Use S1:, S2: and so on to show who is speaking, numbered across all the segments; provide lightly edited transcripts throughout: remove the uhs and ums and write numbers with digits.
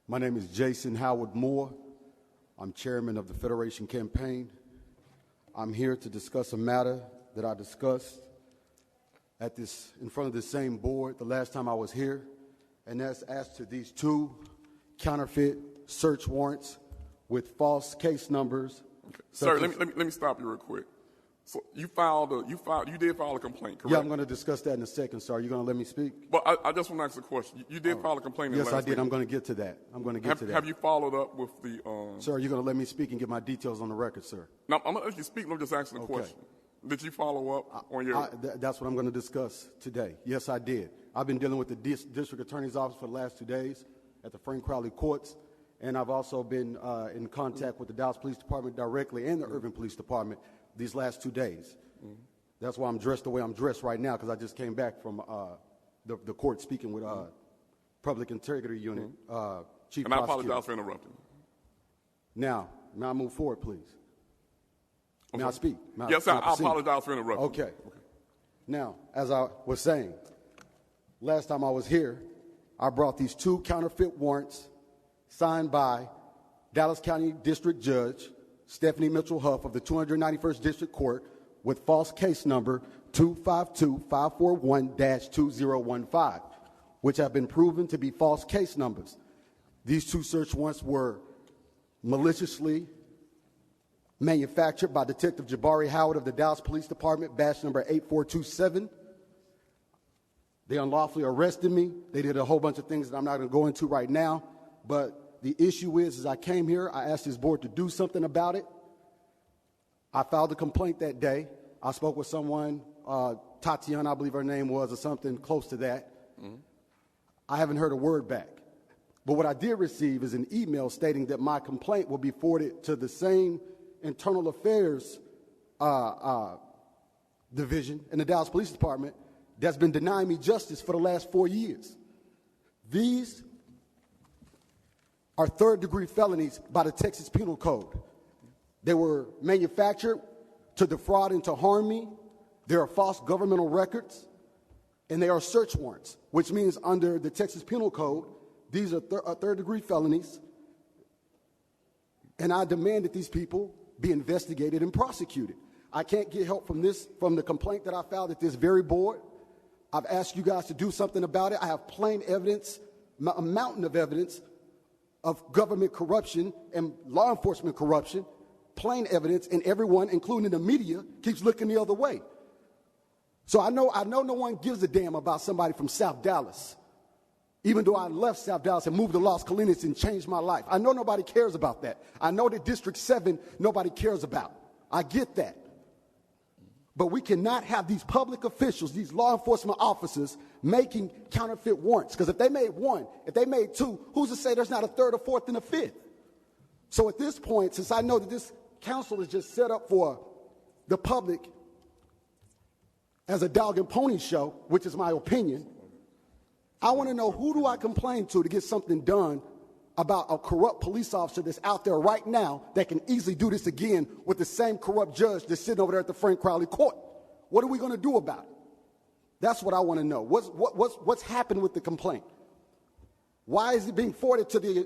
S1: My name is Jayson Howard Moore. I'm chairman of the Federation Campaign. I'm here to discuss a matter that I discussed in front of this same board the last time I was here, and that's as to these two counterfeit search warrants with false case numbers.
S2: Okay. Sir, let me stop you real quick. So you did file a complaint, correct?
S1: Yeah, I'm going to discuss that in a second, sir. Are you going to let me speak?
S2: But I just want to ask a question. You did file a complaint.
S1: Yes, I did. I'm going to get to that.
S2: Have you followed up with the?
S1: Sir, are you going to let me speak and get my details on the record, sir?
S2: No, I'm going to let you speak. I'm just asking a question. Did you follow up on your?
S1: That's what I'm going to discuss today. Yes, I did. I've been dealing with the district attorney's office for the last 2 days at the Frank Crowley courts, and I've also been in contact with the Dallas Police Department directly and the Urban Police Department these last 2 days. That's why I'm dressed the way I'm dressed right now, because I just came back from the court speaking with Public Integrity Unit Chief Prosecutor.
S2: And I apologize for interrupting.
S1: Now, may I move forward, please? May I speak?
S2: Yes, I apologize for interrupting.
S1: Okay. Now, as I was saying, last time I was here, I brought these two counterfeit warrants signed by Dallas County District Judge Stephanie Mitchell Huff of the 291st District Court with false case number 252541-2015, which have been proven to be false case numbers. These two search warrants were maliciously manufactured by Detective Jabari Howard of the Dallas Police Department, batch number 8427. They unlawfully arrested me. They did a whole bunch of things that I'm not going to go into right now, but the issue is I came here, I asked this board to do something about it. I filed a complaint that day. I spoke with someone, Tatiana, I believe her name was, or something close to that. I haven't heard a word back. But what I did receive is an email stating that my complaint will be forwarded to the same Internal Affairs division in the Dallas Police Department that's been denying me justice for the last 4 years. These are third-degree felonies by the Texas Penal Code. They were manufactured to defraud and to harm me. They are false governmental records, and they are search warrants, which means under the Texas Penal Code, these are third-degree felonies, and I demand that these people be investigated and prosecuted. I can't get help from the complaint that I filed at this very board. I've asked you guys to do something about it. I have plain evidence, a mountain of evidence of government corruption and law enforcement corruption, plain evidence, and everyone, including the media, keeps looking the other way. So I know no one gives a damn about somebody from South Dallas, even though I left South Dallas and moved to Las Colinas and changed my life. I know nobody cares about that. I know that District 7 nobody cares about. I get that. But we cannot have these public officials, these law enforcement officers, making counterfeit warrants. Because if they made one, if they made two, who's to say there's not a third or fourth and a fifth? So at this point, since I know that this council is just set up for the public as a dog and pony show, which is my opinion, I want to know, who do I complain to get something done about a corrupt police officer that's out there right now that can easily do this again with the same corrupt judge that's sitting over there at the Frank Crowley court? What are we going to do about it? That's what I want to know. What's happened with the complaint? Why is it being forwarded to the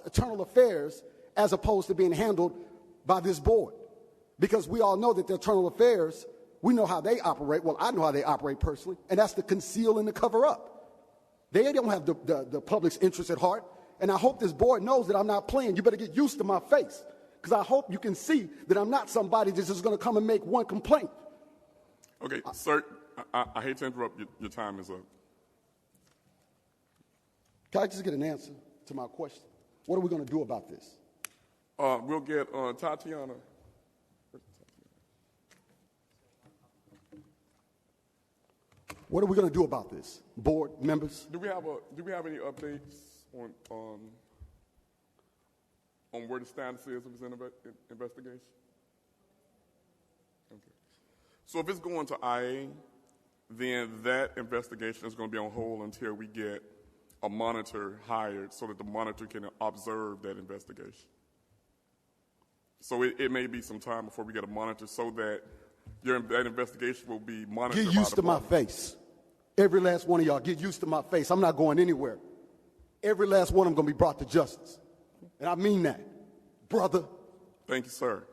S1: Internal Affairs as opposed to being handled by this board? Because we all know that the Internal Affairs, we know how they operate. Well, I know how they operate personally, and that's to conceal and to cover up. They don't have the public's interest at heart. And I hope this board knows that I'm not playing. You better get used to my face, because I hope you can see that I'm not somebody that's just going to come and make one complaint.
S2: Okay, sir, I hate to interrupt. Your time is up.
S1: Can I just get an answer to my question? What are we going to do about this?
S2: We'll get Tatiana.
S1: What are we going to do about this, board members?
S2: Do we have any updates on where the status is of this investigation? Okay. So if it's going to IA, then that investigation is going to be on hold until we get a monitor hired so that the monitor can observe that investigation. So it may be some time before we get a monitor so that that investigation will be monitored.
S1: Get used to my face. Every last one of y'all, get used to my face. I'm not going anywhere. every last one of them going to be brought to justice. And I mean that, brother.
S2: Thank you, sir.